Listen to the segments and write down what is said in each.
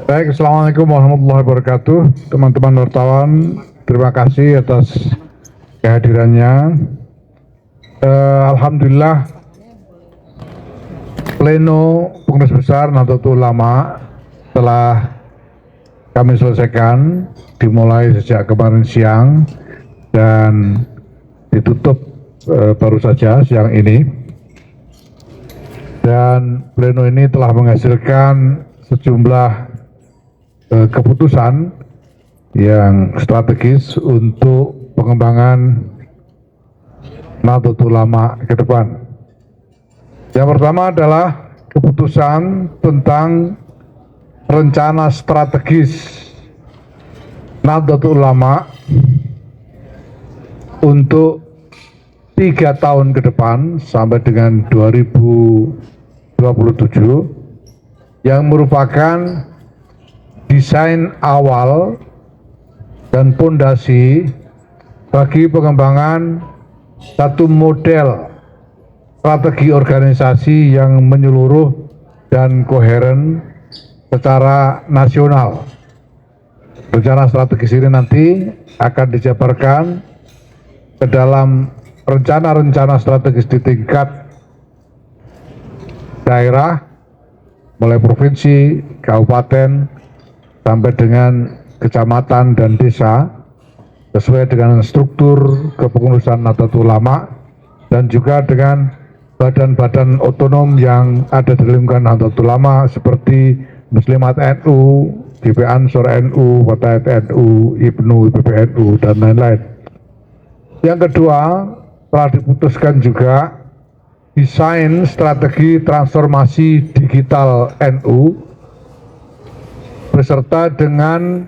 Baik, Assalamualaikum warahmatullahi wabarakatuh. Teman-teman wartawan, terima kasih atas kehadirannya. Alhamdulillah, pleno Pengurus Besar Nahdlatul Ulama telah kami selesaikan, dimulai sejak kemarin siang dan ditutup baru saja siang ini. Dan pleno ini telah menghasilkan sejumlah keputusan yang strategis untuk pengembangan Nahdlatul Ulama ke depan. Yang pertama adalah keputusan tentang rencana strategis Nahdlatul Ulama untuk 3 tahun ke depan sampai dengan 2027 yang merupakan desain awal dan pondasi bagi pengembangan satu model strategi organisasi yang menyeluruh dan koheren secara nasional. Rencana strategis ini nanti akan dijabarkan ke dalam rencana-rencana strategis di tingkat daerah, mulai provinsi, kabupaten, sampai dengan kecamatan dan desa sesuai dengan struktur kepengurusan Nahdlatul Ulama dan juga dengan badan-badan otonom yang ada di lingkungan Nahdlatul Ulama seperti Muslimat NU, GP Ansor NU, Fatayat NU, IPNU, PBNU, dan lain-lain. Yang kedua, telah diputuskan juga desain strategi transformasi digital NU beserta dengan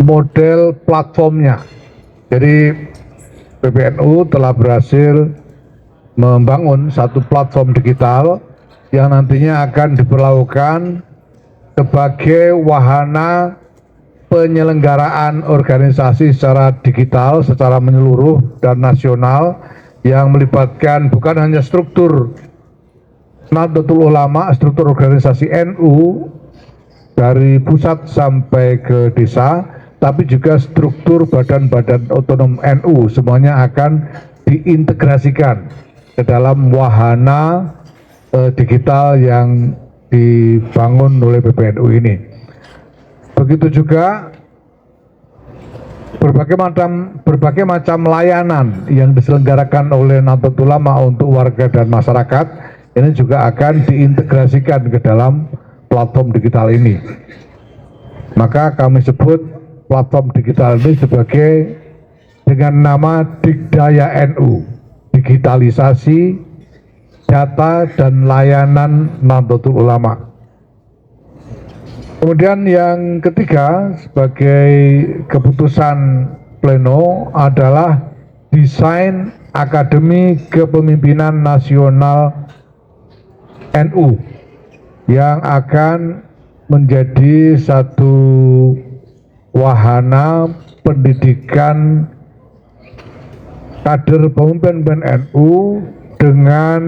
model platformnya. Jadi PBNU telah berhasil membangun satu platform digital yang nantinya akan diperlakukan sebagai wahana penyelenggaraan organisasi secara digital, secara menyeluruh dan nasional yang melibatkan bukan hanya struktur Nahdlatul Ulama, struktur organisasi NU dari pusat sampai ke desa, tapi juga struktur badan-badan otonom NU semuanya akan diintegrasikan ke dalam wahana digital yang dibangun oleh PBNU ini. Begitu juga berbagai macam layanan yang diselenggarakan oleh Nahdlatul Ulama untuk warga dan masyarakat ini juga akan diintegrasikan ke dalam platform digital ini. Maka kami sebut platform digital ini sebagai dengan nama Digdaya NU, digitalisasi data dan layanan Nahdlatul Ulama. Kemudian yang ketiga sebagai keputusan pleno adalah desain Akademi Kepemimpinan Nasional NU yang akan menjadi satu wahana pendidikan kader pemimpin NU dengan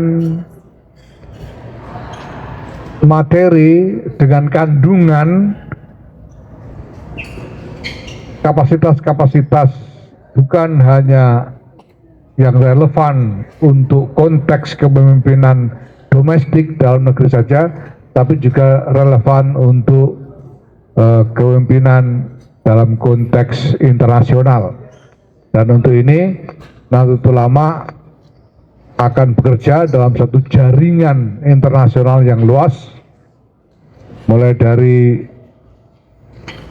materi, dengan kandungan kapasitas-kapasitas bukan hanya yang relevan untuk konteks kepemimpinan domestik dalam negeri saja, tapi juga relevan untuk kepemimpinan dalam konteks internasional. Dan untuk ini Nahdlatul Ulama akan bekerja dalam satu jaringan internasional yang luas, mulai dari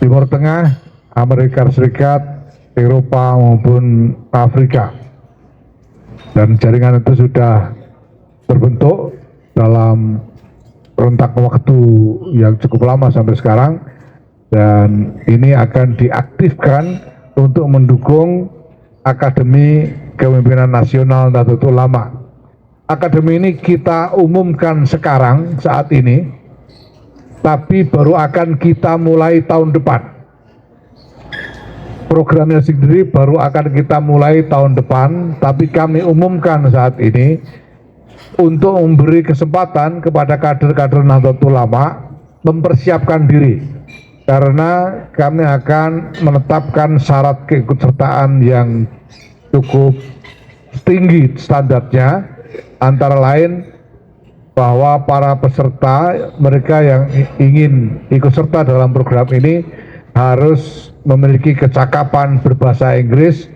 Timur Tengah, Amerika Serikat, Eropa maupun Afrika. Dan jaringan itu sudah terbentuk dalam rentak waktu yang cukup lama sampai sekarang, dan ini akan diaktifkan untuk mendukung Akademi Kepemimpinan Nasional Nahdlatul Ulama. Akademi ini kita umumkan sekarang saat ini, tapi baru akan kita mulai tahun depan. Programnya sendiri baru akan kita mulai tahun depan, tapi kami umumkan saat ini untuk memberi kesempatan kepada kader-kader Nahdlatul Ulama mempersiapkan diri, karena kami akan menetapkan syarat keikutsertaan yang cukup tinggi standarnya, antara lain bahwa para peserta, mereka yang ingin ikut serta dalam program ini harus memiliki kecakapan berbahasa Inggris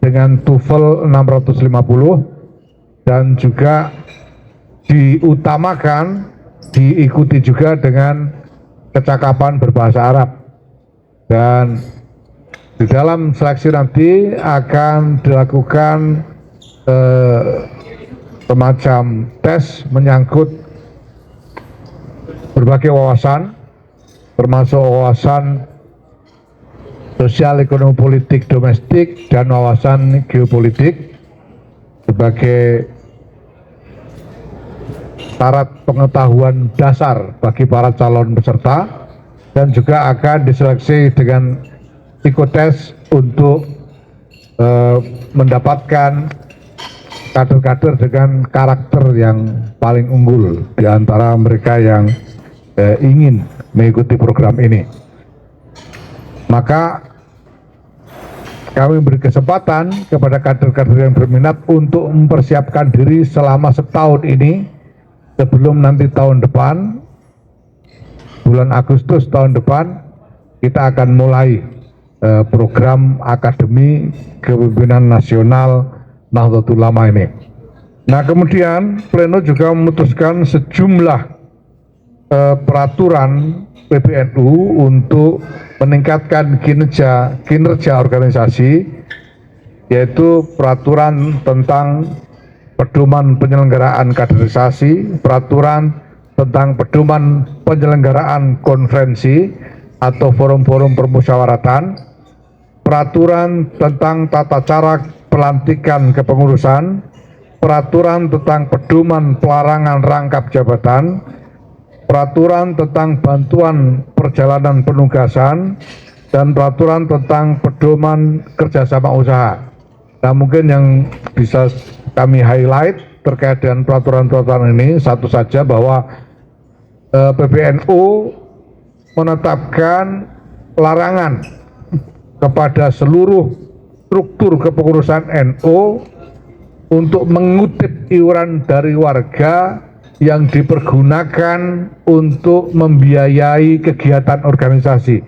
dengan TOEFL 650, dan juga diutamakan diikuti juga dengan kecakapan berbahasa Arab. Dan di dalam seleksi nanti akan dilakukan semacam tes menyangkut berbagai wawasan, termasuk wawasan sosial, ekonomi, politik, domestik, dan wawasan geopolitik sebagai syarat pengetahuan dasar bagi para calon peserta, dan juga akan diseleksi dengan psikotes untuk mendapatkan kader-kader dengan karakter yang paling unggul di antara mereka yang ingin mengikuti program ini. Maka kami beri kesempatan kepada kader-kader yang berminat untuk mempersiapkan diri selama setahun ini, sebelum nanti tahun depan, bulan Agustus tahun depan, kita akan mulai program Akademi Kepemimpinan Nasional Nahdlatul Ulama ini. Nah, kemudian pleno juga memutuskan sejumlah peraturan PBNU untuk meningkatkan kinerja organisasi, yaitu peraturan tentang pedoman penyelenggaraan kaderisasi, peraturan tentang pedoman penyelenggaraan konferensi atau forum-forum permusyawaratan, peraturan tentang tata cara pelantikan kepengurusan, peraturan tentang pedoman pelarangan rangkap jabatan, peraturan tentang bantuan perjalanan penugasan, dan peraturan tentang pedoman kerjasama usaha. Nah, mungkin yang bisa kami highlight terkait dengan peraturan-peraturan ini satu saja, bahwa PBNU menetapkan larangan kepada seluruh struktur kepengurusan NU untuk mengutip iuran dari warga yang dipergunakan untuk membiayai kegiatan organisasi.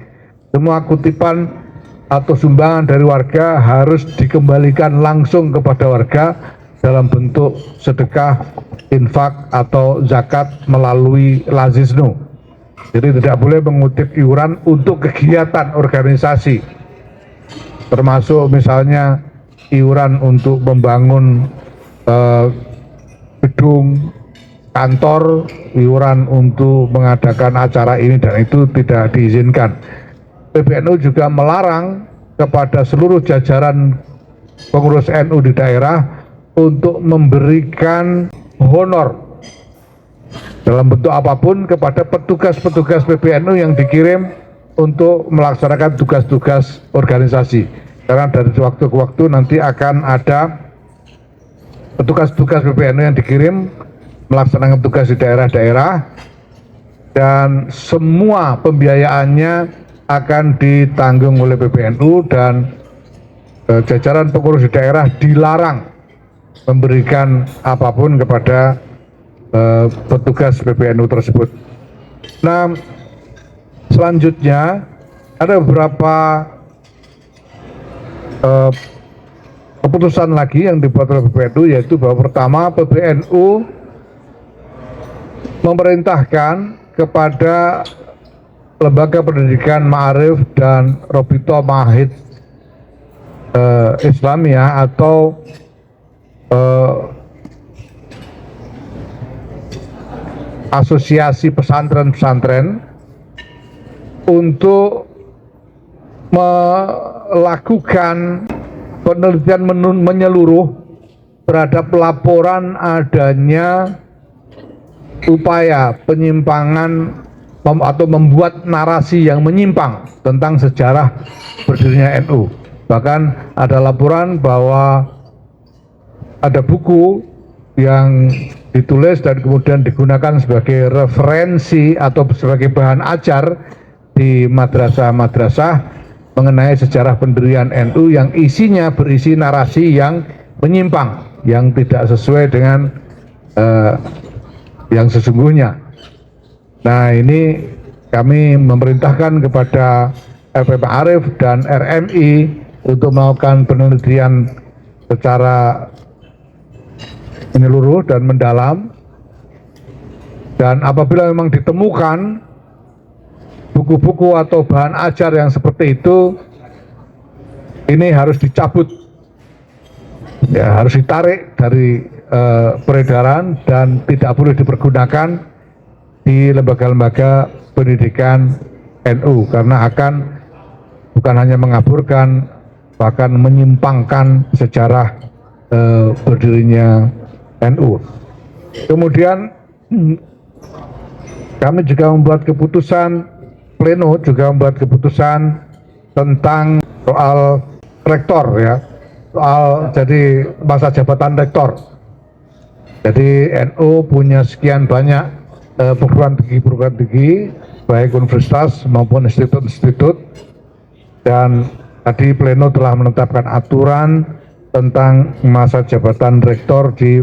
Semua kutipan atau sumbangan dari warga harus dikembalikan langsung kepada warga dalam bentuk sedekah, infak, atau zakat melalui lazisnu. Jadi tidak boleh mengutip iuran untuk kegiatan organisasi, termasuk misalnya iuran untuk membangun gedung kantor, iuran untuk mengadakan acara ini dan itu tidak diizinkan. PBNU juga melarang kepada seluruh jajaran pengurus NU di daerah untuk memberikan honor dalam bentuk apapun kepada petugas-petugas PBNU yang dikirim untuk melaksanakan tugas-tugas organisasi. Karena dari waktu ke waktu nanti akan ada petugas-petugas PBNU yang dikirim melaksanakan tugas di daerah-daerah, dan semua pembiayaannya akan ditanggung oleh PBNU, dan jajaran pengurus di daerah dilarang memberikan apapun kepada petugas PBNU tersebut. Nah, selanjutnya ada beberapa keputusan lagi yang dibuat oleh PBNU, yaitu bahwa pertama, PBNU memerintahkan kepada Lembaga Pendidikan Ma'arif dan Robito Ma'ahid Islamiyah atau asosiasi pesantren-pesantren untuk melakukan penelitian menyeluruh terhadap laporan adanya upaya penyimpangan atau membuat narasi yang menyimpang tentang sejarah berdirinya NU. Bahkan ada laporan bahwa ada buku yang ditulis dan kemudian digunakan sebagai referensi atau sebagai bahan ajar di madrasah-madrasah mengenai sejarah pendirian NU yang isinya berisi narasi yang menyimpang, yang tidak sesuai dengan yang sesungguhnya. Nah, ini kami memerintahkan kepada LP Ma'arif dan RMI untuk melakukan penelitian secara menyeluruh dan mendalam, dan apabila memang ditemukan buku-buku atau bahan ajar yang seperti itu, ini harus dicabut, ya, harus ditarik dari peredaran dan tidak boleh dipergunakan di lembaga-lembaga pendidikan NU, karena akan bukan hanya mengaburkan, bahkan menyimpangkan sejarah berdirinya NU. Kemudian kami juga membuat keputusan, pleno juga membuat keputusan tentang soal rektor, ya, soal jadi masa jabatan rektor. Jadi NU punya sekian banyak perguruan tinggi, baik universitas maupun institut-institut, dan tadi pleno telah menetapkan aturan tentang masa jabatan rektor di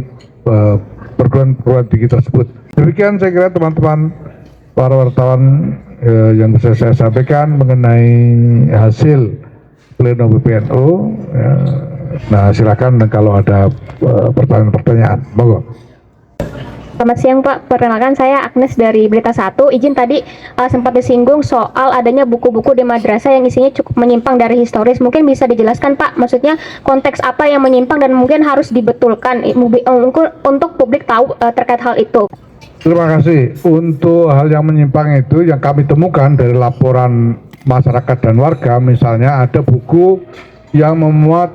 perguruan tinggi tersebut. Demikian saya kira teman-teman para wartawan yang bisa saya sampaikan mengenai hasil pleno PBNU. Ya. Nah, silakan kalau ada pertanyaan-pertanyaan, monggo. Selamat siang Pak, perkenalkan saya Agnes dari Berita Satu. Izin tadi sempat disinggung soal adanya buku-buku di madrasah yang isinya cukup menyimpang dari historis. Mungkin bisa dijelaskan Pak, maksudnya konteks apa yang menyimpang dan mungkin harus dibetulkan untuk publik tahu terkait hal itu. Terima kasih. Untuk hal yang menyimpang itu yang kami temukan dari laporan masyarakat dan warga, misalnya ada buku yang memuat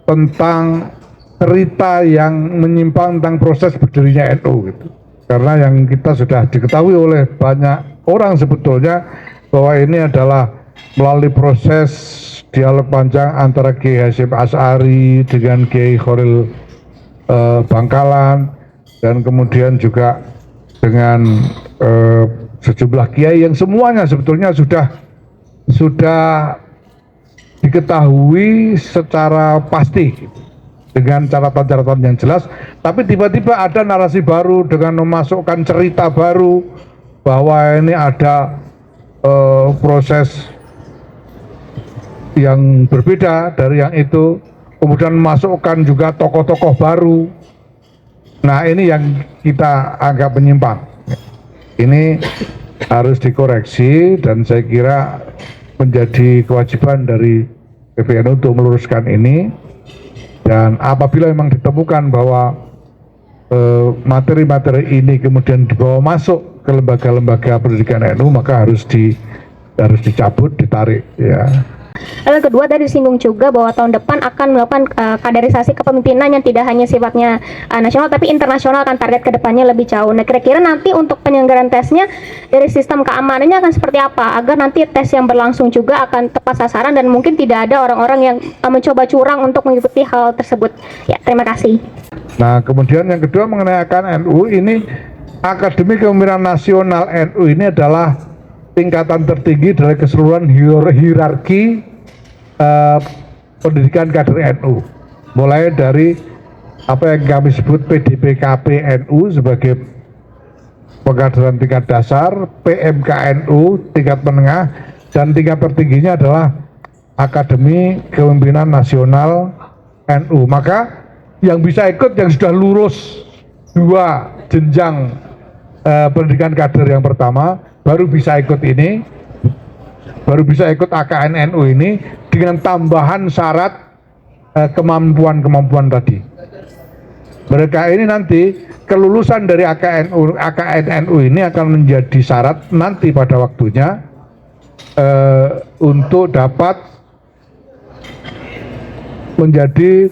tentang cerita yang menyimpang tentang proses berdirinya NU gitu. Karena yang kita sudah diketahui oleh banyak orang sebetulnya bahwa ini adalah melalui proses dialog panjang antara Kiai Hasyim Asy'ari dengan Kiai Khalil Bangkalan, dan kemudian juga dengan sejumlah kiai yang semuanya sebetulnya sudah diketahui secara pasti dengan catatan-catatan yang jelas, tapi tiba-tiba ada narasi baru dengan memasukkan cerita baru bahwa ini ada proses yang berbeda dari yang itu, kemudian memasukkan juga tokoh-tokoh baru. Nah, ini yang kita anggap menyimpang. Ini harus dikoreksi dan saya kira menjadi kewajiban dari PBNU untuk meluruskan ini. Dan apabila memang ditemukan bahwa materi-materi ini kemudian dibawa masuk ke lembaga-lembaga pendidikan NU, maka harus dicabut, ditarik, ya. Lalu yang kedua, tadi disinggung juga bahwa tahun depan akan melakukan kaderisasi kepemimpinan yang tidak hanya sifatnya nasional tapi internasional, kan target kedepannya lebih jauh. Nah, kira-kira nanti untuk penyelenggaraan tesnya dari sistem keamanannya akan seperti apa agar nanti tes yang berlangsung juga akan tepat sasaran dan mungkin tidak ada orang-orang yang mencoba curang untuk mengikuti hal tersebut. Ya, terima kasih. Nah, kemudian yang kedua mengenai NU ini, Akademi Kepemimpinan Nasional NU ini adalah tingkatan tertinggi dari keseluruhan hierarki pendidikan kader NU, mulai dari apa yang kami sebut PDPKP NU sebagai pengkaderan tingkat dasar, PMK NU tingkat menengah, dan tingkat tertingginya adalah Akademi Kepemimpinan Nasional NU. Maka yang bisa ikut yang sudah lulus 2 jenjang pendidikan kader yang pertama baru bisa ikut ini, baru bisa ikut AKN NU ini dengan tambahan syarat kemampuan tadi. Mereka ini nanti kelulusan dari AKN NU ini akan menjadi syarat nanti pada waktunya untuk dapat menjadi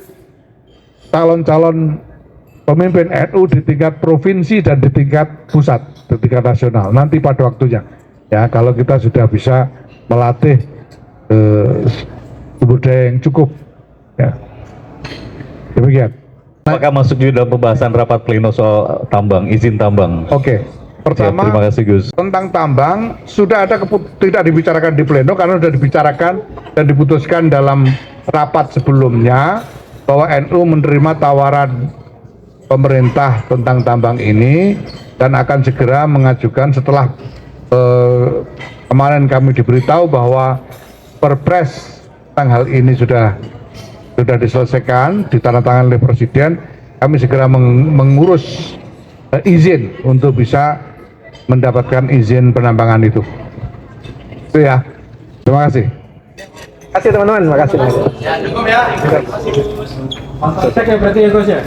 calon-calon pemimpin NU di tingkat provinsi dan di tingkat pusat, di tingkat nasional nanti pada waktunya, ya, kalau kita sudah bisa melatih sumber daya yang cukup, ya. Demikian. Apakah masuk juga dalam pembahasan rapat pleno soal tambang, izin tambang? Oke. Pertama, Terima kasih Gus. tentang tambang sudah ada tidak dibicarakan di pleno karena sudah dibicarakan dan diputuskan dalam rapat sebelumnya bahwa NU menerima tawaran pemerintah tentang tambang ini dan akan segera mengajukan setelah kemarin kami diberitahu bahwa Perpres tentang hal ini sudah diselesaikan, ditandatangani oleh Presiden. Kami segera mengurus izin untuk bisa mendapatkan izin penambangan itu. Itu ya. Terima kasih. Terima kasih teman-teman, terima kasih. Ya, cukup ya. Cek ya berarti ya Gus ya.